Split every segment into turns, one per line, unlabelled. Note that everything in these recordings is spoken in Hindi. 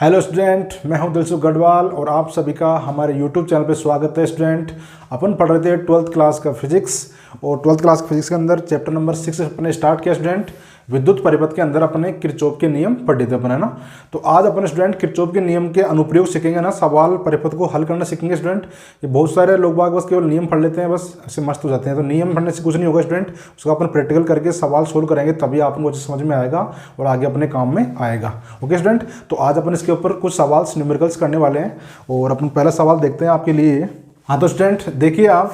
हेलो स्टूडेंट, मैं हूं दिलसुख गढ़वाल और आप सभी का हमारे यूट्यूब चैनल पे स्वागत है। स्टूडेंट, अपन पढ़ रहे थे 12th क्लास का फिजिक्स और 12th क्लास फिजिक्स के अंदर चैप्टर नंबर 6 अपने स्टार्ट किया। स्टूडेंट, विद्युत परिपथ के अंदर अपने किरचॉफ के नियम पढ़े थे अपन, है ना। तो आज अपन स्टूडेंट किरचॉफ के नियम के अनुप्रयोग सीखेंगे ना, सवाल परिपथ को हल करना सीखेंगे। स्टूडेंट, ये बहुत सारे लोग बाग बस केवल नियम पढ़ लेते हैं, बस ऐसे मस्त हो जाते हैं। तो नियम पढ़ने से कुछ नहीं होगा स्टूडेंट, उसको अपन प्रैक्टिकल करके सवाल सोल्व करेंगे, तभी आपको अच्छे समझ में आएगा और आगे अपने काम में आएगा। ओके स्टूडेंट, तो आज अपन इसके ऊपर कुछ सवाल न्यूमेरिकल्स करने वाले हैं और अपन पहला सवाल देखते हैं आपके लिए। हाँ तो स्टूडेंट देखिए, आप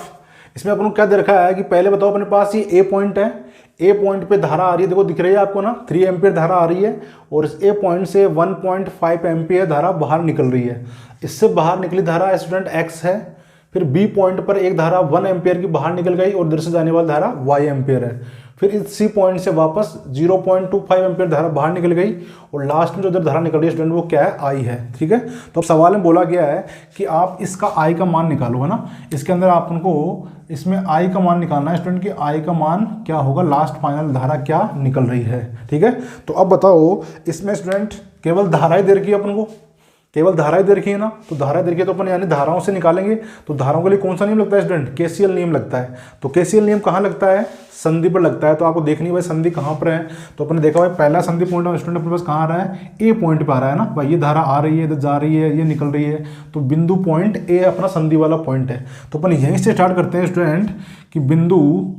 इसमें अपन को क्या दे रखा है कि पहले बताओ अपने पास ये ए पॉइंट है, ए पॉइंट पे धारा आ रही है, देखो दिख रही है आपको ना, 3 एम्पियर धारा आ रही है और इस ए पॉइंट से 1.5 एम्पियर धारा बाहर निकल रही है। इससे बाहर निकली धारा स्टूडेंट एक्स है। फिर बी पॉइंट पर एक धारा 1 एम्पियर की बाहर निकल गई और इधर से जाने वाली धारा वाई एम्पियर है। फिर इस सी पॉइंट से वापस 0.25 एम्पियर धारा बाहर निकल गई और लास्ट में जो इधर धारा निकल रही है स्टूडेंट वो क्या है, आई है। ठीक है, तो अब सवाल में बोला गया है कि आप इसका आई का मान निकालो, है ना। इसके अंदर आपको इसमें आई का मान निकालना है स्टूडेंट कि आई का मान क्या होगा, लास्ट फाइनल धारा क्या निकल रही है। ठीक है, तो अब बताओ इसमें स्टूडेंट केवल धारा ही दे रखी है अपन को, केवल धारा ही दे रखी है ना। तो धारा दे रखी है तो अपन यानी धाराओं से निकालेंगे। तो धाराओं के लिए कौन सा नियम लगता है स्टूडेंट, केसीएल नियम लगता है। तो केसीएल नियम कहाँ लगता है, संधि पर लगता है। तो आपको देखनी भाई संधि कहाँ पर है। तो अपने देखा भाई पहला संधि पॉइंट स्टूडेंट अपने पास कहाँ आ रहा है, ए पॉइंट पे आ रहा है ना भाई। ये धारा आ रही है, इधर जा रही है, ये निकल रही है, तो बिंदु पॉइंट ए अपना संधि वाला पॉइंट है। तो अपन यहीं से स्टार्ट करते हैं स्टूडेंट कि बिंदु,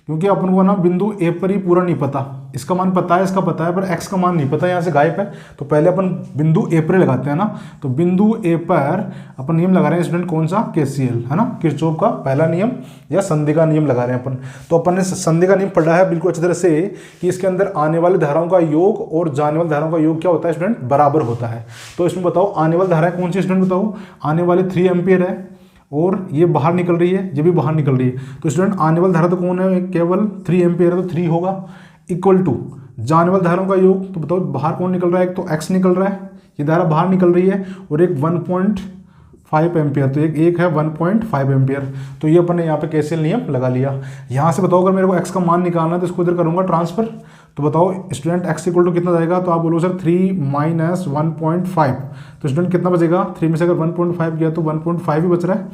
क्योंकि अपन को ना बिंदु ए पर ही पूरा नहीं पता, इसका मान पता है, इसका पता है, पर एक्स का मान नहीं पता, यहाँ से गायब है। तो पहले अपन बिंदु ए पर लगाते हैं ना। तो बिंदु ए पर अपन नियम लगा रहे हैं स्टूडेंट, कौन सा, केसीएल, है ना, किरचॉफ का पहला नियम या संधि का नियम लगा रहे हैं अपन। तो अपन ने संधि का नियम पढ़ा है बिल्कुल अच्छी तरह से कि इसके अंदर आने वाली धाराओं का योग और जाने वाली धाराओं का योग क्या होता है स्टूडेंट, बराबर होता है। तो इसमें बताओ आने वाली धाराएं कौन सी स्टूडेंट, बताओ। आने वाली 3 एम्पियर है और ये बाहर निकल रही है, ये भी बाहर निकल रही है। तो स्टूडेंट आने वाली धारा तो कौन है, केवल 3 एम्पियर है, तो 3 होगा इक्वल टू जाने वाली धाराओं का योग। तो बताओ बाहर कौन निकल रहा है, एक तो एक्स निकल रहा है, ये धारा बाहर निकल रही है, और एक 1.5 एम्पियर, तो एक है 1.5 एम्पियर। तो ये अपन ने यहाँ पे केसीएल नियम लगा लिया। यहाँ से बताओ अगर मेरे को एक्स का मान निकालना है तो इसको इधर करूँगा ट्रांसफर। तो बताओ स्टूडेंट एक्स इक्वल टू कितना जाएगा, तो आप बोलो सर 3 माइनस 1.5। तो स्टूडेंट कितना बचेगा, 3 में से अगर 1.5 गया तो 1.5 ही बच रहा है।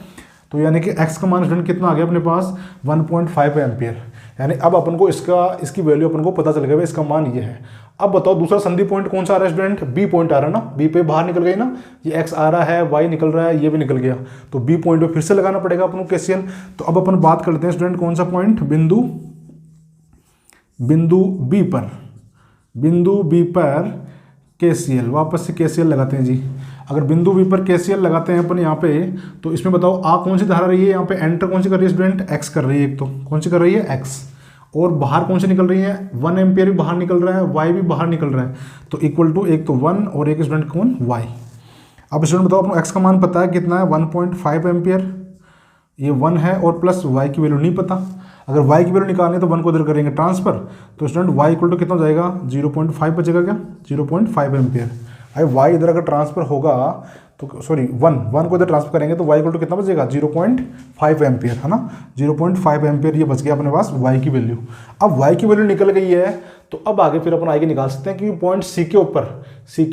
तो यानी कि एक्स का मान स्टूडेंट कितना आ गया अपने पास, 1.5 एम्पियर। यानी अब अपन को इसकी वैल्यू अपन को पता चल गया, इसका मान ये है। अब बताओ दूसरा संधि पॉइंट कौन सा आ रहा है स्टूडेंट, बी पॉइंट आ रहा है ना। बी पे बाहर निकल गई ना, ये एक्स आ रहा है, वाई निकल रहा है, ये भी निकल गया। तो बी पॉइंट पे फिर से लगाना पड़ेगा अपन को केसीएल। तो अब अपन बात करते हैं स्टूडेंट कौन सा पॉइंट, बिंदु बी पर केसीएल, वापस से केसीएल लगाते हैं जी। अगर बिंदु बी पर केसीएल लगाते हैं अपन यहाँ पे, तो इसमें बताओ आ कौन सी धारा रही है, यहाँ पे एंटर कौन सी कर रही है स्टूडेंट, एक्स कर रही है। एक तो कौन सी कर रही है, एक्स, और बाहर कौन सी निकल रही है, 1 एम्पियर भी बाहर निकल रहा है, वाई भी बाहर निकल रहा है। तो इक्वल टू एक तो 1 और एक स्टूडेंट कौन, वाई। अब स्टूडेंट बताओ अपना एक्स का मान पता है कितना है, 1.5 एम्पियर, ये 1 है, और प्लस वाई की वैल्यू नहीं पता। अगर y की वैल्यू निकालनी है तो 1 को इधर करेंगे ट्रांसफर। तो स्टूडेंट y इक्वल टू कितना हो जाएगा, 0.5 बचेगा क्या, 0.5 एम्पियर। भाई y इधर अगर ट्रांसफर होगा तो सॉरी 1 को इधर ट्रांसफर करेंगे तो y इक्वल टू कितना बचेगा, 0.5 एम्पियर, है ना। 0.5 एम्पियर ये बच गया अपने पास y की वैल्यू। अब y की वैल्यू निकल गई है तो अब आगे फिर अपन आगे निकाल सकते हैं कि पॉइंट सी के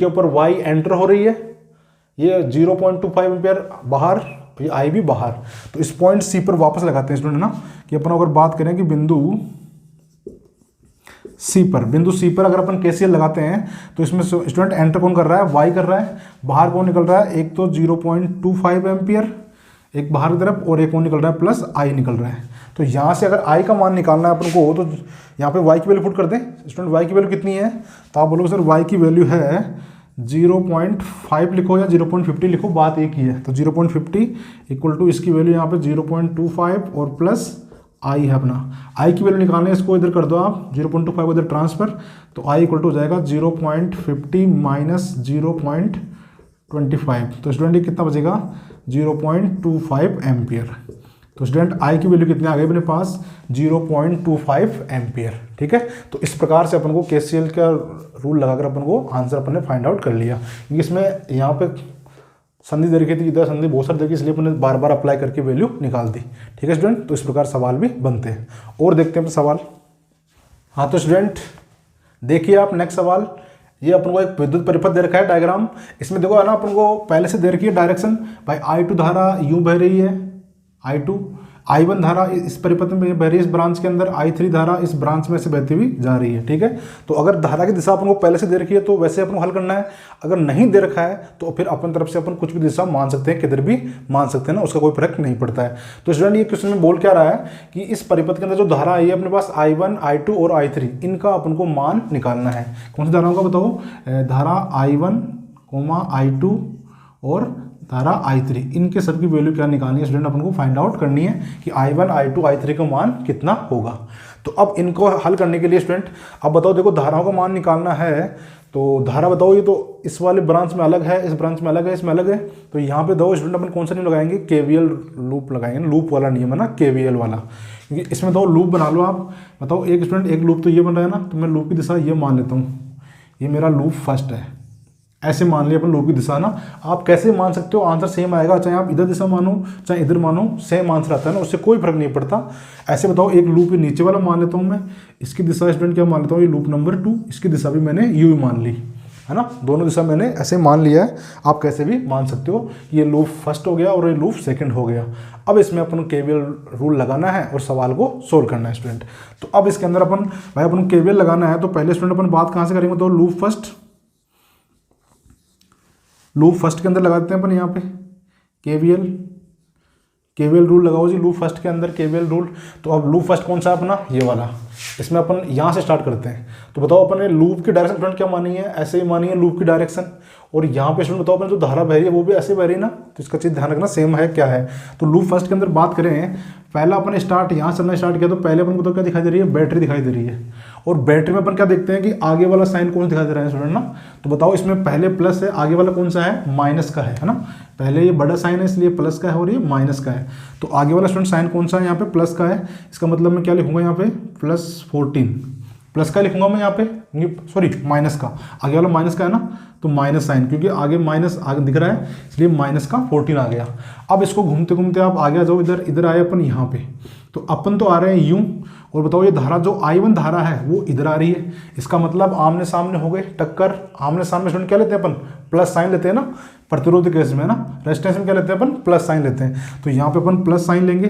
ऊपर y एंटर हो रही है, ये 0.25 एम्पियर बाहर, ये आई भी बाहर। तो इस पॉइंट सी पर वापस लगाते हैं स्टूडेंट ना, कि अपन अगर बात करें कि बिंदु सी पर अगर अपन केसीएल लगाते हैं तो इसमें स्टूडेंट एंटर कौन कर रहा है, वाई कर रहा है, बाहर कौन निकल रहा है, एक तो 0.25 एम्पियर एक बाहर की तरफ, और एक कौन निकल रहा है, प्लस आई निकल रहा है। तो यहाँ से अगर आई का मान निकालना है अपन को, तो यहाँ पे वाई की वैल्यू पुट कर दें स्टूडेंट। वाई की वैल्यू कितनी है, तो आप बोलोगे सर वाई की वैल्यू है 0.5 लिखो या 0.50 लिखो, बात एक ही है। तो 0.50 इक्वल टू इसकी वैल्यू यहाँ पे 0.25 और प्लस आई है अपना। आई की वैल्यू निकालने इसको इधर कर दो आप, 0.25 इधर ट्रांसफर, तो आई इक्वल टू हो जाएगा 0.50 माइनस 0.25। तो स्टूडेंट ये कितना बचेगा, 0.25 एम्पियर। तो स्टूडेंट आई की वैल्यू कितनी आ गई अपने पास, 0.25 एम्पियर। ठीक है, तो इस प्रकार से अपन को केसीएल का रूल लगाकर अपन को आंसर अपन ने फाइंड आउट कर लिया। क्योंकि इसमें यहाँ पे संधि दे रखी थी, इधर संधि बहुत सारी देखी, इसलिए अपन ने बार बार अप्लाई करके वैल्यू निकाल दी। ठीक है स्टूडेंट, तो इस प्रकार सवाल भी बनते हैं। और देखते हैं सवाल। हाँ तो स्टूडेंट देखिए आप नेक्स्ट सवाल, ये अपन को एक विद्युत परिपथ दे रखा है डायग्राम। इसमें देखो है ना, अपन को पहले से दे रखी है डायरेक्शन भाई, I2 धारा यूं बह रही है, I2 I1 धारा इस परिपथ में बह रही है इस ब्रांच के अंदर, I3 धारा इस ब्रांच में से बहती हुई जा रही है। ठीक है, तो अगर धारा की दिशा अपन को पहले से दे रखी है तो वैसे अपन को हल करना है। अगर नहीं दे रखा है तो फिर अपन तरफ से अपन कुछ भी दिशा मान सकते हैं, किधर भी मान सकते हैं ना, उसका कोई फर्क नहीं पड़ता है। तो स्टूडेंट ये क्वेश्चन में बोल क्या रहा है कि इस परिपथ के अंदर जो धारा आई है अपने पास I1, I2 और I3, इनका अपन को मान निकालना है। कौन सी धाराओं का बताओ? धारा I1, I2 और धारा I3, इनके सबकी वैल्यू क्या निकालनी है स्टूडेंट? अपन को फाइंड आउट करनी है कि I1, I2, I3 का मान कितना होगा। तो अब इनको हल करने के लिए स्टूडेंट अब बताओ, देखो धाराओं का मान निकालना है तो धारा बताओ, ये तो इस वाले ब्रांच में अलग है, इस ब्रांच में अलग है, इसमें अलग है। तो यहाँ पे दो स्टूडेंट अपन कौन सा नियम लगाएंगे? KVL लूप लगाएंगे, लूप वाला नियम है ना, KVL वाला। क्योंकि इसमें दो लूप बना लो आप। बताओ एक स्टूडेंट, एक लूप तो ये बन रहा है ना, तो मैं लूप की दिशा ये मान लेता हूँ, ये मेरा लूप फर्स्ट है, ऐसे मान लिया अपन लूप की दिशा ना। आप कैसे मान सकते हो? आंसर सेम आएगा, चाहे आप इधर दिशा मानो चाहे इधर मानो, सेम आंसर आता है ना, उससे कोई फर्क नहीं पड़ता। ऐसे बताओ, एक लूप के नीचे वाला मान लेता हूँ मैं, इसकी दिशा स्टूडेंट क्या मान लेता हूँ? ये लूप नंबर 2, इसकी दिशा भी मैंने यू ही मान ली है ना, दोनों दिशा मैंने ऐसे मान लिया है। आप कैसे भी मान सकते हो, ये लूप फर्स्ट हो गया और ये लूप सेकंड हो गया। अब इसमें अपन KVL रूल लगाना है और सवाल को सोल्व करना है स्टूडेंट। तो अब इसके अंदर अपन भाई अपन KVL लगाना है, तो पहले स्टूडेंट अपन बात कहाँ से करेंगे? तो लूप फर्स्ट के अंदर लगाते हैं अपन यहाँ पे KVL रूल लगाओ जी, लूप फर्स्ट के अंदर KVL रूल। तो अब लूप फर्स्ट कौन सा है अपना? ये वाला। इसमें अपन यहाँ से स्टार्ट करते हैं। तो बताओ अपन ने लूप की डायरेक्शन स्टूडेंट क्या मानी है? ऐसे ही मानी है लूप की डायरेक्शन। और यहाँ पे स्टूडेंट बताओ अपन जो धारा बह रही है वो भी ऐसे बह रही है ना, तो इसका चीज़ ध्यान रखना सेम है क्या है। तो लूप फर्स्ट के अंदर बात करें, पहला अपन स्टार्ट यहाँ चलना स्टार्ट किया, तो पहले अपन को तो क्या दिखाई दे रही है? बैटरी दिखाई दे रही है। और बैटरी में अपन क्या देखते हैं कि आगे वाला साइन कौन दिखाई दे रहा है स्टूडेंट ना। तो बताओ इसमें पहले प्लस है, आगे वाला कौन सा है? माइनस का है ना। पहले ये बड़ा साइन है इसलिए प्लस का है और ये माइनस का है। तो आगे वाला स्टूडेंट साइन कौन सा है? यहाँ पे प्लस का है। इसका मतलब मैं क्या लिखूंगा यहाँ पे? +14 प्लस का लिखूंगा मैं यहाँ पे, सॉरी माइनस का, आगे वाला माइनस का है ना, तो माइनस साइन, क्योंकि आगे माइनस आगे दिख रहा है इसलिए माइनस का 14 आ गया। अब इसको घूमते घूमते आप आगे आ जाओ, इधर आए अपन यहाँ पे, तो अपन तो आ रहे हैं यूं। और बताओ ये धारा जो I1 धारा है वो इधर आ रही है, इसका मतलब आमने सामने हो गए, टक्कर। आमने सामने स्टूडेंट क्या लेते हैं अपन? प्लस साइन लेते हैं ना, प्रतिरोध केस में ना, रेजिस्टेंस में क्या लेते हैं अपन? प्लस साइन लेते हैं। तो यहाँ पे अपन प्लस साइन लेंगे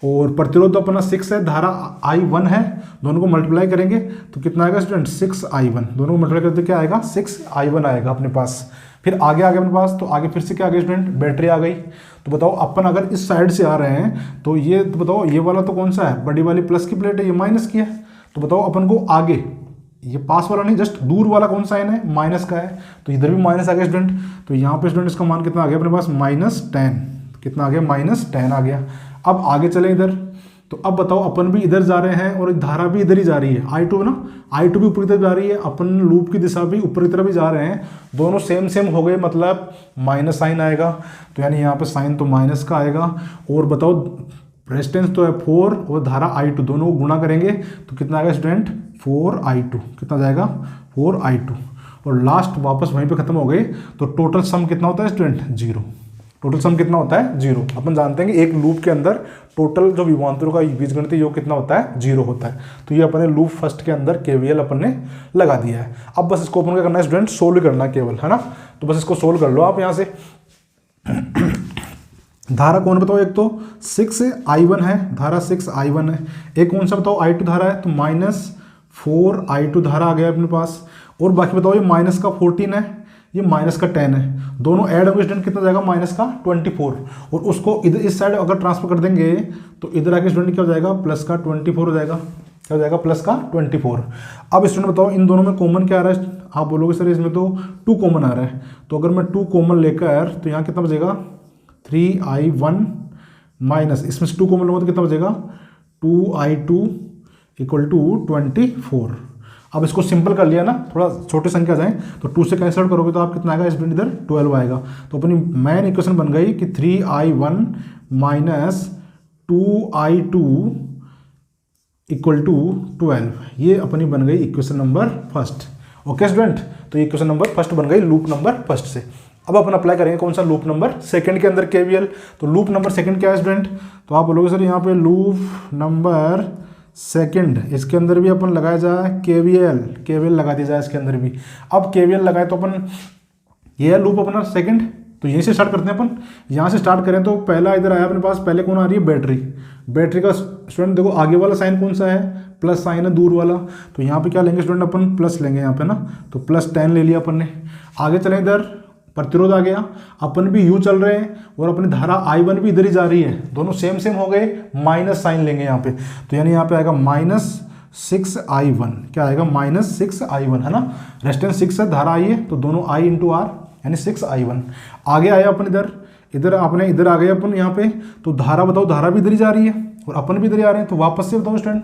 और प्रतिरोध तो अपना 6 है, धारा I1 है, दोनों को मल्टीप्लाई करेंगे तो कितना आएगा स्टूडेंट? 6I1। दोनों को मल्टीप्लाई करते क्या आएगा? 6I1 आएगा अपने पास। फिर आगे आ गया अपने पास, तो आगे फिर से क्या आ गया स्टूडेंट? बैटरी आ गई। तो बताओ अपन अगर इस साइड से आ रहे हैं तो ये, तो बताओ ये वाला तो कौन सा है? बड़ी वाली प्लस की प्लेट है, ये माइनस की है। तो बताओ अपन को आगे ये पास वाला नहीं, जस्ट दूर वाला कौन साइन है? माइनस का है, तो इधर भी माइनस आ गया स्टूडेंट। तो यहाँ पे स्टूडेंट इसका मान कितना आ गया अपने पास? -10। कितना आ गया? -10 आ गया। अब आगे चले इधर, तो अब बताओ अपन भी इधर जा रहे हैं और धारा भी इधर ही जा रही है, I2 ना, I2 भी ऊपर की तरफ जा रही है, अपन लूप की दिशा भी ऊपर की तरफ ही जा रहे हैं, दोनों सेम हो गए, मतलब माइनस साइन आएगा। तो यानी यहाँ पे साइन तो माइनस का आएगा। और बताओ रेजिस्टेंस तो है 4 और धारा I2, दोनों को गुणा करेंगे तो कितना आएगा स्टूडेंट? 4I2। कितना जाएगा? 4I2। और लास्ट वापस वहीं पे खत्म हो गए, तो टोटल सम कितना होता है स्टूडेंट? 0। टोटल सम कितना होता है? 0। अपन जानते हैं कि एक लूप के अंदर टोटल जो विभवांतरों का बीजगणितीय योग कितना होता है? 0 होता है। तो ये अपने लूप फर्स्ट के अंदर KVL अपन ने लगा दिया है। अब बस इसको अपन क्या करना है स्टूडेंट? सोल्व करना है केवल, है ना। तो बस इसको सोल्व कर लो आप यहाँ से। धारा कौन बताओ? एक तो 6I1 है, धारा 6I1 है। एक कौन सा बताओ? I2 धारा है, तो -4I2 धारा आ गया अपने पास। और बाकी बताओ ये माइनस का 14 है, ये माइनस का 10 है, दोनों ऐड होंगे स्टूडेंट कितना जाएगा? -24। और उसको इधर इस साइड अगर ट्रांसफर कर देंगे तो इधर आके स्टूडेंट क्या हो जाएगा? +24 हो जाएगा। क्या हो जाएगा? +24। अब स्टूडेंट बताओ इन दोनों में कॉमन क्या आ रहा है? आप बोलोगे सर इसमें तो 2 कॉमन आ रहा है, तो अगर मैं 2 कॉमन लेकर, तो यहाँ कितना बचेगा? 3I1 माइनस, इसमें से 2 कॉमन लूँगा तो कितना बचेगा? 2I2 = 24। अब इसको सिंपल कर लिया ना, थोड़ा छोटी संख्या जाए तो 2 से कैंसिल करोगे तो आप कितना आएगा स्टूडेंट? इधर 12 आएगा। तो अपनी मेन इक्वेशन बन गई कि 3I1 माइनस 2I2 = 12। ये अपनी बन गई equation number first. Okay student, तो ये इक्वेशन नंबर फर्स्ट बन गई लूप नंबर फर्स्ट से। अब अपन अप्लाई करेंगे कौन सा? लूप नंबर सेकंड के अंदर KVL। तो लूप नंबर सेकंड क्या है स्टूडेंट? तो आप बोलोगे सर यहाँ पे लूप नंबर सेकंड, इसके अंदर भी अपन लगाया जाए केवीएल लगा दिया जाए इसके अंदर भी। अब केवीएल लगाए तो अपन ये है लूप अपना सेकंड, तो यहीं से स्टार्ट करते हैं अपन। यहाँ से स्टार्ट करें तो पहला इधर आया अपने पास, पहले कौन आ रही है बैटरी का स्टूडेंट देखो आगे वाला साइन कौन सा है, प्लस साइन है दूर वाला, तो यहाँ पे क्या लेंगे स्टूडेंट अपन प्लस लेंगे यहाँ पे ना, तो प्लस 10 ले लिया अपन ने। आगे चलें इधर प्रतिरोध आ गया, अपन भी यू चल रहे हैं और अपनी धारा I1 भी इधर ही जा रही है, दोनों सेम हो गए, माइनस साइन लेंगे यहाँ पे, तो यानी यहाँ पे आएगा -6I1, क्या आएगा -6I1 है ना, रेजिस्टेंस 6 है, धारा आई है तो दोनों I × R यानी 6I1। आगे आया अपन इधर आपने इधर आ गए अपन यहाँ पे, तो धारा बताओ, धारा भी इधर ही जा रही है और अपन भी इधर ही आ रहे हैं, तो वापस से बताओ स्टूडेंट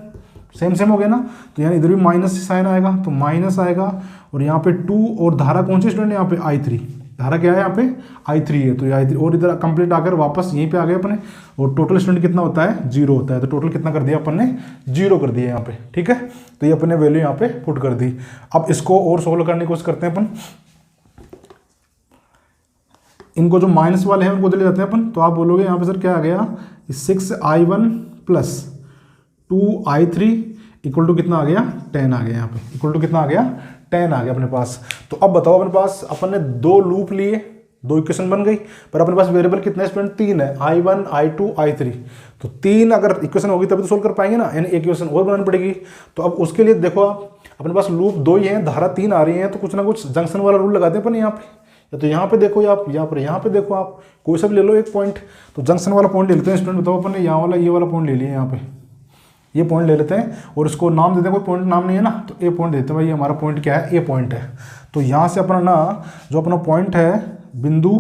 सेम हो गया ना, तो यानी इधर भी माइनस साइन आएगा, तो माइनस आएगा और यहाँ पे 2 और धारा कौन सी स्टूडेंट यहाँ पे I3, धारा क्या है यहाँ पे I3 है, तो ये I3 और इधर कंप्लीट आकर वापस यहीं पे आ गए अपने, और टोटल स्टूडेंट कितना होता है 0 होता है, तो टोटल कितना कर दिया अपन ने 0 कर दिया यहाँ पे, ठीक है। तो ये अपने वैल्यू यहाँ पे पुट कर दी। अब इसको और सोल्व करने की कोशिश करते हैं अपन, इनको जो माइनस वाले हैं उनको ले जाते हैं अपन, तो आप बोलोगे यहाँ पे सर क्या आ गया 6I1 + 2I3 इक्वल टू कितना आ गया 10 आ गया, यहाँ पे इक्वल टू कितना आ गया 10 आ गया अपने पास। तो अब बताओ अपने पास अपन ने 2 लूप लिए, 2 इक्वेशन बन गई, पर अपने पास वेरिएबल कितने स्टूडेंट 3 है, I1 I2 I3, तो 3 अगर इक्वेशन होगी तभी तो सोल्व कर पाएंगे ना, यानी एक इक्वेशन और बनानी पड़ेगी। तो अब उसके लिए देखो आप अपने पास लूप 2 ही हैं, धारा 3 आ रही है, तो कुछ ना कुछ जंक्शन वाला रूल लगाते हैं अपन यहाँ पे, या तो यहाँ पे देखो या आप यहाँ पे देखो, आप कोई सा भी ले लो एक पॉइंट, तो जंक्शन वाला पॉइंट ले लेते हैं स्टूडेंट। बताओ अपन ने यहाँ वाला ये वाला पॉइंट ले लिया, यहाँ पे ये पॉइंट ले लेते हैं और इसको नाम देते हैं, कोई पॉइंट नाम नहीं है ना, तो ए पॉइंट देते हैं, भाई ये हमारा पॉइंट क्या है, ए पॉइंट है। तो यहाँ से अपना ना जो अपना पॉइंट है बिंदु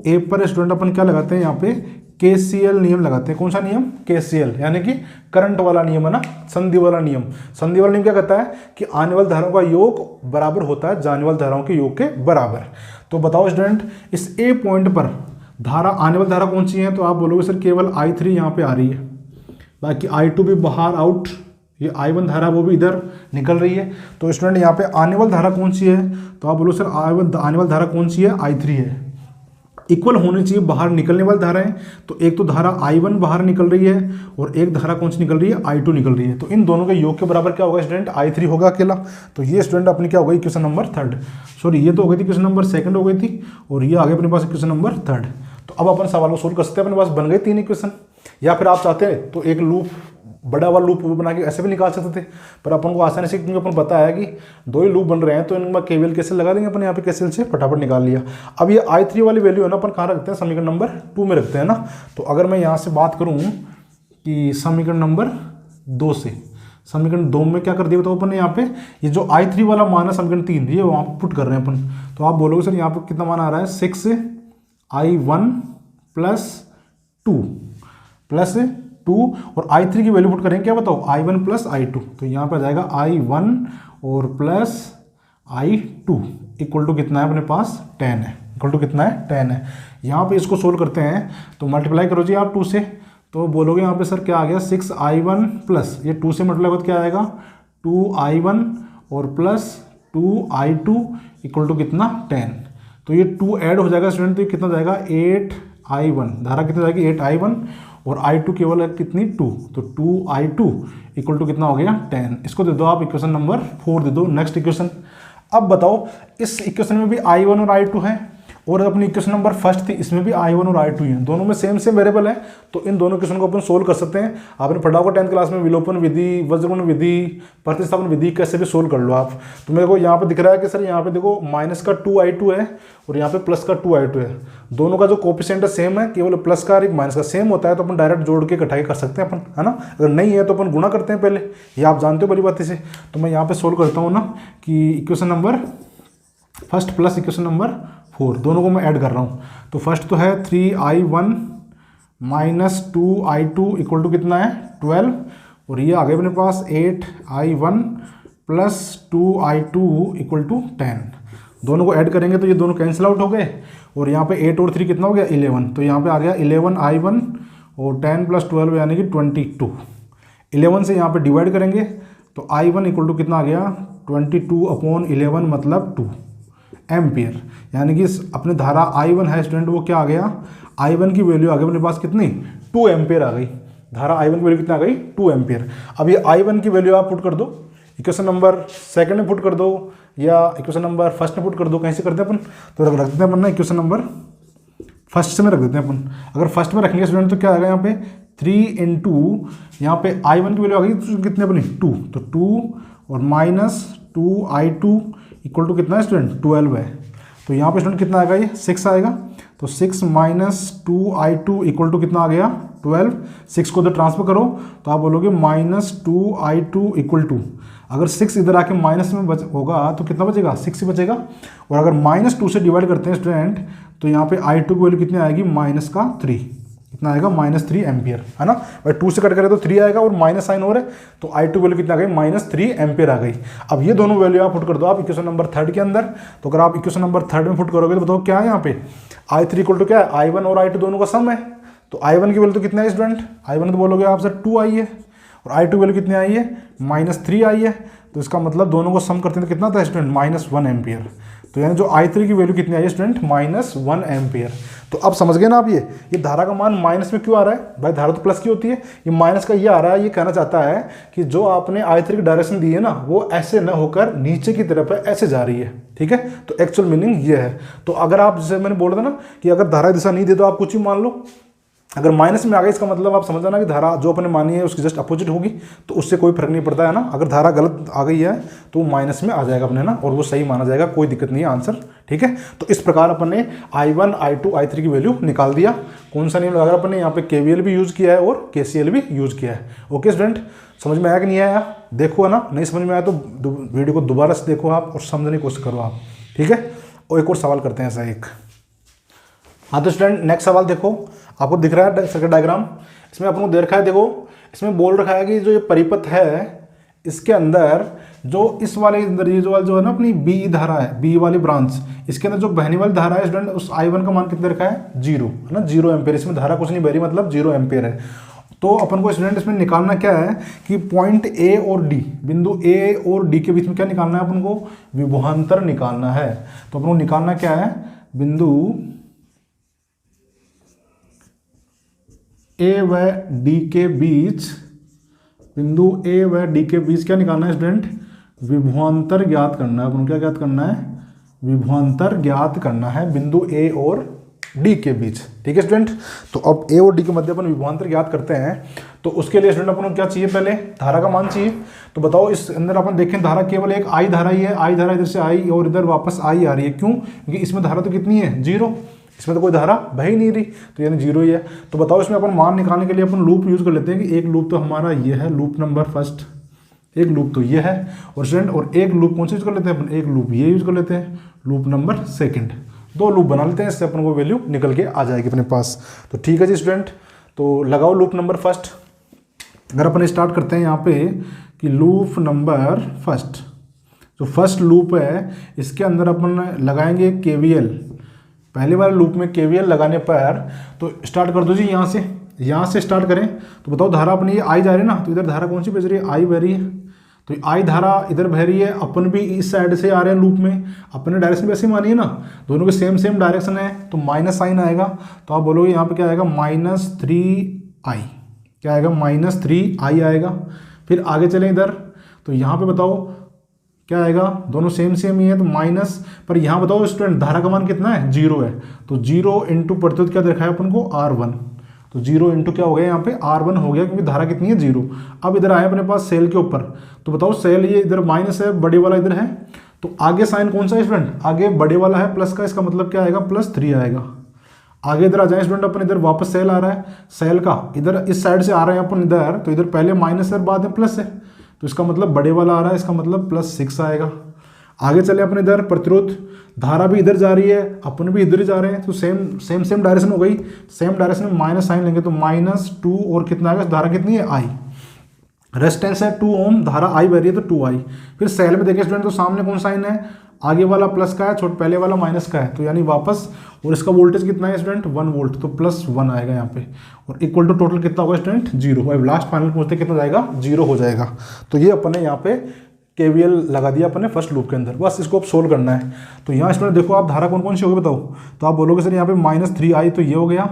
ए पर स्टूडेंट अपन क्या लगाते हैं यहाँ पे KCL नियम लगाते हैं। कौन सा नियम KCL, यानी कि करंट वाला नियम है ना, संधि वाला नियम। संधि वाला नियम क्या कहता है कि आने वाली धाराओं का योग बराबर होता है जाने वाली धाराओं के योग के बराबर। तो बताओ स्टूडेंट इस ए पॉइंट पर धारा, आने वाली धारा कौन सी है, तो आप बोलोगे सर केवल I3 यहाँ पे आ रही है, बाकी I2 भी बाहर आउट, ये I1 धारा वो भी इधर निकल रही है। तो स्टूडेंट यहाँ पे आने वाली धारा कौन सी है, तो आप बोलो सर I1 आने वाली धारा कौन सी है I3 है, इक्वल होनी चाहिए बाहर निकलने वाली धाराएं। तो एक तो धारा I1 बाहर निकल रही है और एक धारा कौन सी निकल रही है I2 निकल रही है, तो इन दोनों के योग के बराबर क्या होगा स्टूडेंट I3 होगा अकेला। तो ये स्टूडेंट अपनी क्या हो गई इक्वेशन नंबर 3, सॉरी ये तो हो गई थी इक्वेशन नंबर 2 हो गई थी, और ये आ गया अपने पास इक्वेशन नंबर 3। तो अब अपन सवाल को सोल्व कर सकते हैं, अपने पास बन गई 3 इक्वेशन, या फिर आप चाहते हैं तो एक लूप बड़ा वाला लूप बना के ऐसे भी निकाल सकते थे, पर अपन को आसानी से, क्योंकि अपन पता है कि 2 ही लूप बन रहे हैं, तो इनमें केवीएल कैसे लगा देंगे अपन यहाँ पे, KCL से फटाफट निकाल लिया। अब ये I3 वाली वैल्यू है ना, अपन कहाँ रखते हैं, समीकरण नंबर 2 में रखते हैं ना। तो अगर मैं यहाँ से बात करूँ कि समीकरण नंबर 2 से, समीकरण 2 में क्या कर दिया बताओ अपन ने, यहाँ पे ये जो I3 वाला मान है समीकरण 3, ये वहाँ पर पुट कर रहे हैं अपन। तो आप बोलोगे सर यहाँ पर कितना मान आ रहा है 6I1 + 2 और I3 की वैल्यू पुट करेंगे, क्या बताओ I1 + I2, तो यहाँ पे आ जाएगा I1 और प्लस I2 इक्वल टू कितना है अपने पास 10 है, इक्वल टू कितना है 10 है। यहाँ पे इसको सोल्व करते हैं तो मल्टीप्लाई करो जी आप 2 से, तो बोलोगे यहाँ पे सर क्या आ गया 6I1 प्लस ये 2 से मल्टीप्लाई करो क्या आएगा 2I1 और प्लस 2I2 इक्वल टू कितना 10। तो ये 2 ऐड हो जाएगा स्टूडेंट, तो ये कितना जाएगा 8I1, धारा कितनी जाएगी 8I1 और I2 केवल है कितनी 2, तो 2I2 इक्वल टू कितना हो गया 10। इसको दे दो आप इक्वेशन नंबर 4 दे दो, नेक्स्ट इक्वेशन। अब बताओ इस इक्वेशन में भी I1 और I2 है, और अपनी इक्वेशन नंबर 1 थी इसमें भी I1 और I2 हैं, दोनों में सेम वेरिएबल है, तो इन दोनों इक्वेशन को अपन सोल्व कर सकते हैं। आपने पढ़ा होगा 10th क्लास में विलोपन विधि, वज्रगुण विधि, प्रतिस्थापन विधि, कैसे भी सोल्व कर लो आप। तो मेरे को यहाँ पे दिख रहा है कि सर यहाँ पे देखो माइनस का 2I2 है और यहाँ पे प्लस का 2I2 है, दोनों का जो कोफिशिएंट है सेम है, केवल प्लस का और एक माइनस का सेम होता है, तो अपन डायरेक्ट जोड़ के इकट्ठा कर सकते हैं अपन, है ना। अगर नहीं है तो अपन गुणा करते हैं पहले, ये आप जानते हो बड़ी बात से। तो मैं यहाँ पे सोल्व करता हूँ ना कि equation number 1 plus equation number 4 दोनों को मैं ऐड कर रहा हूँ। तो फर्स्ट तो है 3I1 minus 2I2 equal to कितना है 12, और ये आ गया अपने पास 8I1 plus 2I2 equal to 10। दोनों को ऐड करेंगे तो ये दोनों कैंसिल आउट हो गए, और यहाँ पे 8 और 3 कितना हो गया 11, तो यहाँ पे आ गया 11I1 और 10 + 12 यानी कि 22। 11 से यहाँ पे डिवाइड करेंगे तो I1 इक्वल टू कितना आ गया 22/11 मतलब 2 एम्पियर, यानी कि अपने धारा I1 है स्टूडेंट वो क्या आ गया I1 की वैल्यू आ गई अपने पास कितनी 2 एम्पियर आ गई। धारा I1 की वैल्यू कितना आ गई 2 एम्पियर। अब ये I1 की वैल्यू आप पुट कर दो, इक्वेशन नंबर सेकंड में पुट कर दो या इक्वेशन नंबर फर्स्ट में पुट कर दो, कहीं से करते हैं अपन, तो रख देते हैं अपन ना इक्वेशन नंबर फर्स्ट से में रख देते हैं अपन। अगर फर्स्ट में रखेंगे स्टूडेंट तो क्या आएगा यहाँ पे 3 इंटू यहाँ पे I1 की वैल्यू आ गई तो कितने अपनी 2, तो 2 और माइनस 2I2 इक्वल टू कितना है स्टूडेंट 12 है। तो यहाँ पे स्टूडेंट कितना आएगा, ये 6 आएगा, तो 6 माइनस 2I2 इक्वल टू कितना आ गया 12। 6 को तो ट्रांसफर करो तो आप बोलोगे माइनस 2I2 इक्वल टू, अगर 6 इधर आके माइनस में होगा तो कितना बचेगा 6 ही बचेगा। और अगर -2 से डिवाइड करते हैं स्टूडेंट तो यहाँ पे I2 की वैल्यू कितनी आएगी -3, कितना आएगा -3 एम्पियर, है ना भाई। 2 से कट करें तो 3 आएगा और माइनस साइन हो रहा है, तो I2 वैल्यू कितना आ गई -3 एम्पियर आ गई। अब ये दोनों वैल्यू आप पुट कर दो आप इक्वेशन नंबर 3 के अंदर। तो अगर आप इक्वेशन नंबर 3 में पुट करोगे तो बताओ क्या है यहाँ पे I3 इक्वल टू क्या है I1 और I2 दोनों का सम है। तो I1 की वैल्यू तो कितना है स्टूडेंट, I1 तो बोलोगे आप सर 2 आई है, और I2 वैल्यू कितनी आई है -3 आई है। तो इसका मतलब दोनों को सम करते हैं तो कितना था स्टूडेंट -1 एम्पियर। तो यानी जो I3 की वैल्यू कितनी आई है स्टूडेंट -1 एम्पियर। तो अब समझ गए ना आप, ये धारा का मान माइनस में क्यों आ रहा है भाई, धारा तो प्लस की होती है, ये माइनस का ये आ रहा है। ये कहना चाहता है कि जो आपने I3 की डायरेक्शन दी है ना वो ऐसे न होकर नीचे की तरफ है, ऐसे जा रही है, ठीक है। तो एक्चुअल मीनिंग ये है। तो अगर आप जैसे मैंने बोल रहा था ना कि अगर धारा दिशा नहीं दे तो आप कुछ ही मान लो, अगर माइनस में आ गई इसका मतलब आप समझ जाना कि धारा जो अपने मानी है उसकी जस्ट अपोजिट होगी, तो उससे कोई फर्क नहीं पड़ता है ना। अगर धारा गलत आ गई है तो माइनस में आ जाएगा अपने ना, और वो सही माना जाएगा, कोई दिक्कत नहीं है आंसर, ठीक है। तो इस प्रकार अपन ने I1, I2, I3 की वैल्यू निकाल दिया। कौन सा नियम लगा अपन ने यहाँ पे KVL भी यूज किया है और KCL भी यूज किया है। ओके स्टूडेंट, समझ में आया कि नहीं आया, देखो है ना, नहीं समझ में आया तो वीडियो को दोबारा से देखो आप और समझने की कोशिश करो आप, ठीक है। और एक और सवाल करते हैं ऐसा एक। हाँ तो स्टूडेंट नेक्स्ट सवाल देखो, आपको दिख रहा है सर्किट डायग्राम, इसमें अपन को दे रखा है, देखो इसमें बोल रखा है कि जो ये परिपथ है इसके अंदर जो इस वाले अंदर ये जो है ना अपनी बी धारा है, बी वाली ब्रांच, इसके अंदर जो बहने वाली धारा है स्टूडेंट उस I1 का मान कितना रखा है 0, है ना 0 एम्पियर। इसमें धारा कुछ नहीं बह रही, मतलब 0 एम्पियर है। तो अपन को स्टूडेंट इसमें निकालना क्या है कि पॉइंट ए और डी, बिंदु ए और डी के बीच में क्या निकालना है अपन को, विभवांतर निकालना है। तो अपन को निकालना क्या है, बिंदु ए व डी के बीच, बिंदु ए व डी के बीच क्या निकालना है स्टूडेंट, विभवांतर ज्ञात करना है। अपन क्या ज्ञात करना है, विभवांतर ज्ञात करना है बिंदु ए और डी के बीच, ठीक है स्टूडेंट। तो अब ए और डी के मध्य अपन विभवांतर ज्ञात करते हैं, तो उसके लिए स्टूडेंट अपन को क्या चाहिए, पहले धारा का मान चाहिए। तो बताओ इस अंदर अपन देखें धारा केवल एक I धारा ही है, I धारा इधर से आई और इधर वापस I आ रही है, क्यों, क्योंकि इसमें धारा तो कितनी है 0, इसमें तो कोई धारा बह ही नहीं रही, तो यानी 0 ही है। तो बताओ इसमें अपन मान निकालने के लिए अपन लूप यूज कर लेते हैं कि एक लूप तो हमारा ये है, लूप नंबर फर्स्ट, एक लूप तो ये है और स्टूडेंट, और एक लूप कौन सा यूज कर लेते हैं अपन, एक लूप ये यूज कर लेते हैं, लूप नंबर सेकंड। 2 लूप बना लेते हैं, इससे अपन को वैल्यू निकल के आ जाएगी अपने पास। तो ठीक है जी स्टूडेंट, तो लगाओ लूप नंबर फर्स्ट। अगर अपन स्टार्ट करते हैं यहाँ पे कि लूप नंबर फर्स्ट, जो फर्स्ट लूप है इसके अंदर अपन लगाएंगे KVL। पहले वाले लूप में KVL लगाने पर तो स्टार्ट कर दो जी, यहाँ से स्टार्ट करें। तो बताओ धारा अपनी ये I जा रही है ना, तो इधर धारा कौन सी बज रही है, I बह रही है। तो I धारा इधर बह रही है, अपन भी इस साइड से आ रहे हैं लूप में, अपने डायरेक्शन वैसे मानिए ना, दोनों के सेम डायरेक्शन है, तो माइनस साइन आएगा। तो आप बोलोगे यहाँ पे क्या आएगा -3I, क्या आएगा -3I आएगा। फिर आगे चलें इधर, तो यहाँ पे बताओ क्या आएगा, दोनों सेम ही है तो माइनस, पर यहाँ बताओ स्टूडेंट धारा का मान कितना है 0 है, तो 0 इंटू प्रतिरोध क्या देखा है अपन को R1, तो 0 इंटू क्या हो गया यहाँ पे R1 हो गया, क्योंकि धारा कितनी है 0। अब इधर आए अपने पास सेल के ऊपर, तो बताओ सेल ये इधर माइनस है, बड़े वाला इधर है, तो आगे साइन कौन सा है स्टूडेंट, आगे बड़े वाला है प्लस का, इसका मतलब क्या आएगा +3 आएगा। आगे इधर आ जाए स्टूडेंट, अपन इधर वापस सेल आ रहा है, सेल का इधर इस साइड से आ रहे हैं अपन इधर, तो इधर पहले माइनस है बाद में प्लस है, तो इसका मतलब बड़े वाला आ रहा है, इसका मतलब +6 आएगा। आगे चले अपन इधर प्रतिरोध, धारा भी इधर जा रही है, अपन भी इधर ही जा रहे हैं, तो सेम डायरेक्शन हो गई, सेम डायरेक्शन में माइनस साइन लेंगे तो -2 और कितना आएगा, धारा कितनी है I, रेजिस्टेंस है 2 ओम, धारा I बह रही है तो 2I। फिर सेल में देखें स्टूडेंट तो सामने कौन साइन है, आगे वाला प्लस का है, पहले वाला माइनस का है, तो यानी वापस, और इसका वोल्टेज कितना है स्टूडेंट 1 वोल्ट, तो +1 आएगा यहाँ पे, और इक्वल टू टोटल कितना होगा स्टूडेंट 0। अब लास्ट फाइनल पहुंचते कितना जाएगा 0 हो जाएगा। तो ये अपन ने यहाँ पे KVL लगा दिया अपन ने फर्स्ट लूप के अंदर, बस इसको अब सोल्व करना है। तो यहाँ स्टूडेंट देखो आप धारा कौन कौन सी होगी बताओ, तो आप बोलोगे सर यहाँ पे -3I तो ये हो गया,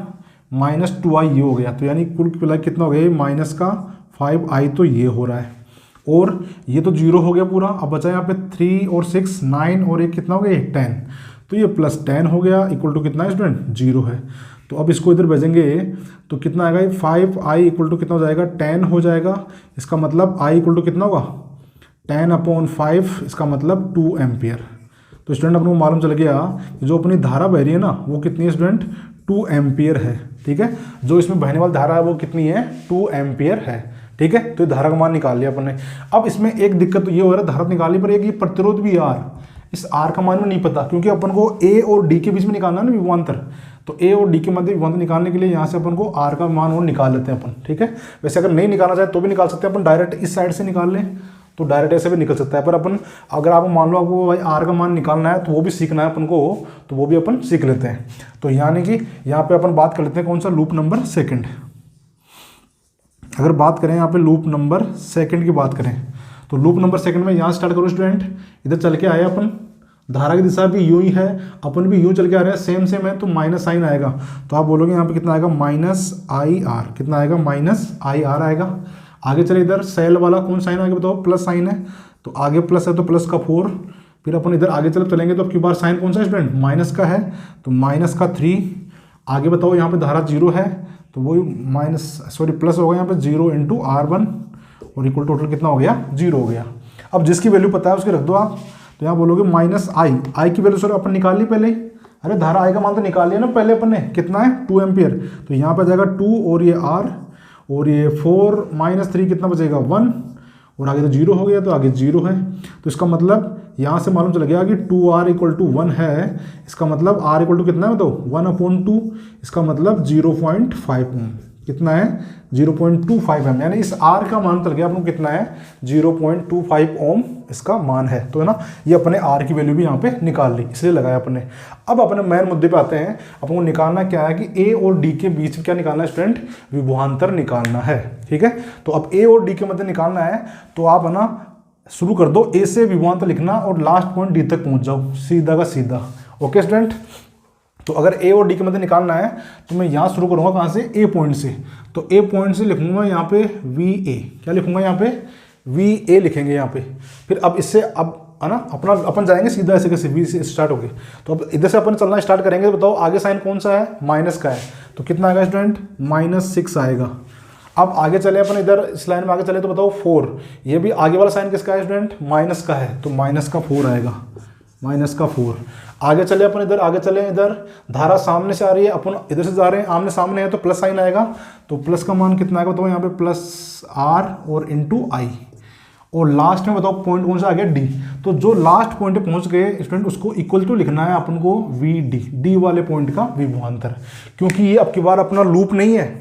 -2i ये हो गया, तो यानी कुल मिला कितना हो गया, माइनस का 5i तो ये हो रहा है, और ये तो 0 हो गया पूरा। अब बचा यहाँ पे 3 और 6 9 और एक कितना हो गया 10, तो ये +10 हो गया इक्वल टू कितना है स्टूडेंट 0 है। तो अब इसको इधर भेजेंगे तो कितना आएगा, 5i इक्वल टू कितना हो जाएगा 10 हो जाएगा। इसका मतलब i इक्वल टू कितना होगा 10/5, इसका मतलब 2 एम्पियर। तो स्टूडेंट अपने को मालूम चल गया कि जो अपनी धारा बह रही है ना वो कितनी है स्टूडेंट 2 एम्पियर है। ठीक है, जो इसमें बहने वाली धारा है वो कितनी है 2 एम्पियर है। ठीक है, तो ये धारा का मान निकाल लिया अपन ने। अब इसमें एक दिक्कत तो ये हो रहा है, धारा निकालने पर एक ये प्रतिरोध भी R, इस R का मान में नहीं पता, क्योंकि अपन को A और D के बीच में निकालना है ना विभवांतर। तो A और D के मध्य विभवांतर निकालने के लिए यहाँ से अपन को R का मान और निकाल लेते हैं अपन। ठीक है, वैसे अगर नहीं निकालना चाहे तो भी निकाल सकते हैं अपन, डायरेक्ट इस साइड से निकाल लें तो डायरेक्ट ऐसे भी निकल सकता है। पर अपन अगर आप मान लो आपको भाई R का मान निकालना है तो वो भी सीखना है अपन को, तो वो भी अपन सीख लेते हैं। तो यानी कि यहाँ पे अपन बात कर लेते हैं कौन सा, लूप नंबर सेकंड। अगर बात करें यहाँ पे लूप नंबर सेकंड की बात करें तो लूप नंबर सेकंड में यहाँ स्टार्ट करो स्टूडेंट, इधर चल के आए अपन, धारा की दिशा भी यूं ही है, अपन भी यूं चल के आ रहे हैं, सेम सेम है, तो माइनस साइन आएगा। तो आप बोलोगे यहाँ पे कितना आएगा -IR, कितना आएगा -IR आएगा। आगे चले इधर सेल वाला कौन साइन आगे बताओ, प्लस साइन है, तो आगे प्लस है तो प्लस का 4, फिर अपन इधर आगे चलेंगे तो अब की बार साइन कौन सा है स्टूडेंट माइनस का है, तो -3। आगे बताओ यहाँ पे धारा 0 है तो वो प्लस होगा यहाँ पे 0 × R1 और इक्वल टोटल कितना हो गया 0 हो गया। अब जिसकी वैल्यू पता है उसकी रख दो आप, तो यहाँ बोलोगे -I की वैल्यू सर अपन निकाल ली पहले ही, अरे धारा I का मान तो निकाल लिया ना पहले अपन ने, कितना है 2 एम्पियर, तो यहाँ पे जाएगा 2 और ये R और ये 4 -3 कितना बचेगा 1, और आगे तो 0 हो गया तो आगे 0 है। तो इसका मतलब यहाँ से मालूम चल गया कि 2R = 1 है, इसका मतलब R = कितना है तो 1/2, इसका मतलब 0.5 ओम, कितना है 0.25 ओम, यानी इस R का मान चल गया अपन को कितना है 0.25 ओम इसका मान है। तो है ना, ये अपने R की वैल्यू भी यहाँ पे निकाल ली, इसलिए लगाया अपने। अब अपने मेन मुद्दे पे आते हैं, अपन को निकालना क्या है कि A और D के बीच में क्या निकालना है स्टूडेंट, विभवांतर निकालना है। ठीक है, तो अब A और D के मध्य निकालना है, तो आप है ना शुरू कर दो A से विभवांतर लिखना और लास्ट पॉइंट D तक पहुंच जाओ, सीधा का सीधा। ओके स्टूडेंट, तो अगर A और D के मध्य निकालना है तो मैं यहाँ शुरू करूँगा कहाँ से, A पॉइंट से। तो A पॉइंट से लिखूंगा यहाँ पे VA, क्या लिखूंगा यहाँ पे VA लिखेंगे यहाँ पे। फिर अब इससे अब है ना अपन जाएंगे सीधा ऐसे कैसे V से स्टार्ट होके, तो अब इधर से अपन चलना स्टार्ट करेंगे। तो बताओ आगे साइन कौन सा है, माइनस का है, तो कितना आएगा स्टूडेंट -6 आएगा। अब आगे चले अपन इधर इस लाइन में आगे चले तो बताओ 4, ये भी आगे वाला साइन किसका है स्टूडेंट, माइनस का है, तो -4 आएगा, -4। आगे चले अपन इधर, आगे चले इधर, धारा सामने से आ रही है, अपन इधर से जा रहे हैं, आमने सामने है तो प्लस साइन आएगा, तो प्लस का मान कितना आएगा बताओ यहाँ पे +R और × I, और लास्ट में बताओ पॉइंट कौन सा आ गया D। तो जो लास्ट पॉइंट पे पहुंच गए स्टूडेंट उसको इक्वल टू लिखना है अपन को VD, D वाले पॉइंट का विभवांतर, क्योंकि ये अब की बार अपना लूप नहीं है।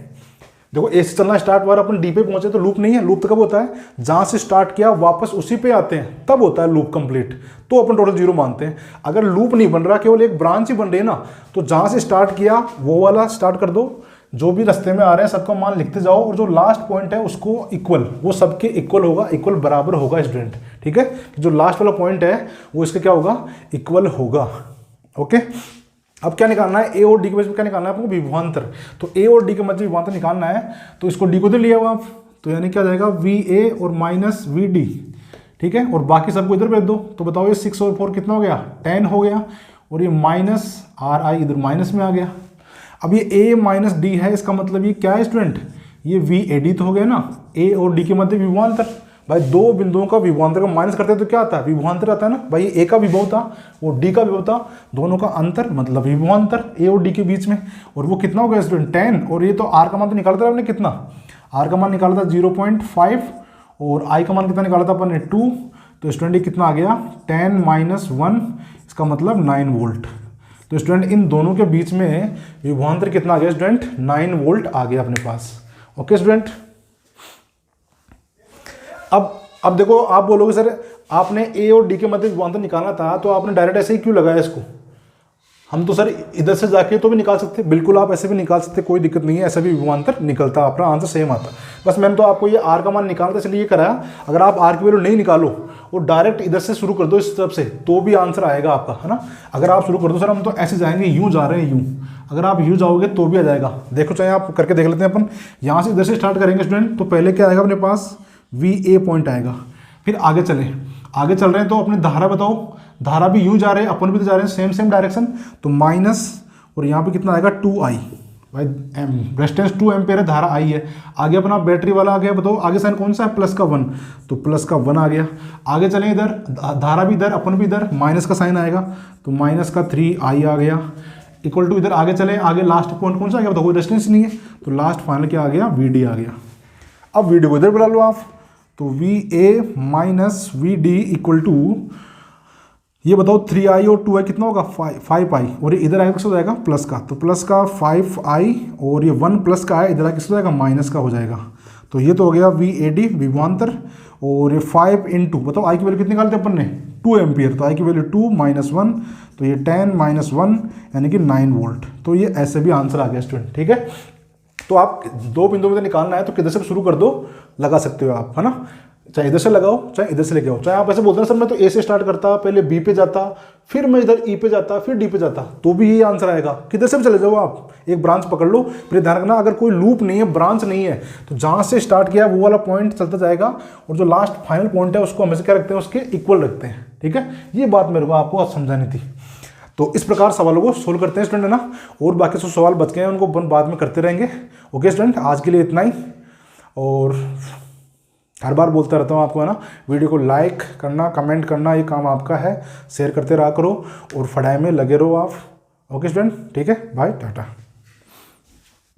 देखो ए से चलना स्टार्ट हुआ, अपन डी पे पहुंचे तो लूप नहीं है। लूप तो कब होता है, जहां से स्टार्ट किया वापस उसी पे आते हैं तब होता है लूप कंप्लीट, तो अपन टोटल 0 मानते हैं। अगर लूप नहीं बन रहा, केवल एक ब्रांच ही बन रही है ना, तो जहां से स्टार्ट किया वो वाला स्टार्ट कर दो, जो भी रास्ते में आ रहे हैं सबका मान लिखते जाओ, और जो लास्ट पॉइंट है उसको इक्वल, वो सबके इक्वल होगा, इक्वल बराबर होगा स्टूडेंट। ठीक है, जो लास्ट वाला पॉइंट है वो इसका क्या होगा, इक्वल होगा। ओके, अब क्या निकालना है, ए और डी के बीच में क्या निकालना है आपको, विभवांतर। तो ए और डी के मध्य विभवांतर निकालना है, तो इसको डी को दे लिया हुआ आप, तो यानी क्या जाएगा VA और -VD। ठीक है, और बाकी सबको इधर भेज दो, तो बताओ ये 6 और 4 कितना हो गया, 10 हो गया, और ये -RI इधर माइनस में आ गया। अब ये A - D है, इसका मतलब ये क्या है स्टूडेंट, ये VAD तो हो गया ना, ए और डी के मध्य विभवांतर। भाई दो बिंदुओं का विभवांतर का माइनस करते हैं तो क्या आता है, विभवांतर आता है ना। भाई ए का विभव था, वो डी का विभव था, दोनों का अंतर मतलब विभवांतर ए और डी के बीच में। और वो कितना हो गया स्टूडेंट 10, और ये तो आर का मान तो निकाला था आपने, कितना आर का मान निकाला था 0.5, और आई का मान कितना निकाला था अपन ने 2, तो स्टूडेंट ये कितना आ गया 10 - 1, इसका मतलब 9 वोल्ट। तो स्टूडेंट इन दोनों के बीच में विभवांतर कितना आ गया स्टूडेंट, 9 वोल्ट आ गया अपने पास। ओके स्टूडेंट, अब देखो आप बोलोगे सर आपने ए और डी के मध्य विभवांतर निकालना था, तो आपने डायरेक्ट ऐसे ही क्यों लगाया इसको। हम तो सर इधर से जाके तो भी निकाल सकते, बिल्कुल आप ऐसे भी निकाल सकते, कोई दिक्कत नहीं है, ऐसा भी विभवांतर निकलता, अपना आंसर सेम आता। बस मैंने तो आपको ये आर का मान निकालता इसलिए ये कराया। अगर आप आर की वैल्यू नहीं निकालो और डायरेक्ट इधर से शुरू कर दो इस तरफ से, तो भी आंसर आएगा आपका, है ना। अगर आप शुरू कर दो सर हम तो ऐसे जाएंगे, यूँ जा रहे हैं यूँ, अगर आप यूँ जाओगे तो भी आ जाएगा। देखो चाहे आप करके देख लेते हैं अपन, यहाँ से इधर से स्टार्ट करेंगे स्टूडेंट, तो पहले क्या आएगा अपने पास, VA पॉइंट आएगा, फिर आगे चले, आगे चल रहे हैं तो अपनी धारा बताओ, धारा भी यूँ जा रहे हैं, अपन भी तो जा रहे हैं सेम डायरेक्शन, तो माइनस, और यहाँ पे कितना आएगा 2I, भाई रेजिस्टेंस 2 एम्पेयर है, धारा I है। आगे अपना बैटरी वाला आ गया, बताओ आगे साइन कौन सा है, प्लस का 1, तो प्लस का 1 आ गया। आगे चलें इधर, धारा भी इधर, अपन भी इधर, माइनस का साइन आएगा, तो माइनस का 3I आ गया, इक्वल टू इधर आगे चले, आगे लास्ट पॉइंट कौन सा आ गया बताओ, कोई रेजिस्टेंस नहीं है, तो लास्ट फाइनल क्या आ गया, VD आ गया। अब VD को इधर बुला लो आप, तो VA minus VD equal to, ये बताओ 3I और 2I कितना होगा, 5I, और ये इधर आएगा किस हो जाएगा, प्लस का, तो प्लस का 5I, और ये 1 प्लस का है, इधर आएगा किस हो जाएगा, माइनस का हो जाएगा। तो ये तो हो गया VAD विभवांतर, और ये 5 इंटू, बताओ I की वैल्यू कितनी निकालते अपन ने, 2 एम्पियर, तो I की वैल्यू 2 माइनस 1, तो ये 10 माइनस 1 यानी कि 9 वोल्ट। तो ये ऐसे भी आंसर आ गया स्टूडेंट, ठीक है। तो आप दो बिंदु में निकालना है तो किधर से शुरू कर दो, लगा सकते हो आप, है ना, चाहे इधर से लगाओ चाहे इधर से लेके आओ। चाहे आप ऐसे बोलते हैं सर मैं तो A से स्टार्ट करता, पहले B पे जाता, फिर मैं इधर E पे जाता, फिर D पे जाता, तो भी यही आंसर आएगा। किधर से भी चले जाओ आप, एक ब्रांच पकड़ लो। फिर ध्यान रखना अगर कोई लूप नहीं है, ब्रांच नहीं है, तो जहाँ से स्टार्ट किया वो वाला पॉइंट चलता जाएगा, और जो लास्ट फाइनल पॉइंट है उसको हमेशा क्या रखते हैं, उसके इक्वल रखते हैं, ठीक है। ये बात मेरे को आपको समझानी थी। तो इस प्रकार सवालों को सोल्व करते हैं स्टूडेंट, है ना। और बाकी जो सवाल बच गए हैं उनको अपन बाद में करते रहेंगे। ओके स्टूडेंट, आज के लिए इतना ही, और हर बार बोलता रहता हूँ आपको, है ना, वीडियो को लाइक करना, कमेंट करना, ये काम आपका है, शेयर करते रहा करो, और पढ़ाई में लगे रहो आप। ओके स्टूडेंट, ठीक है, बाय, टाटा।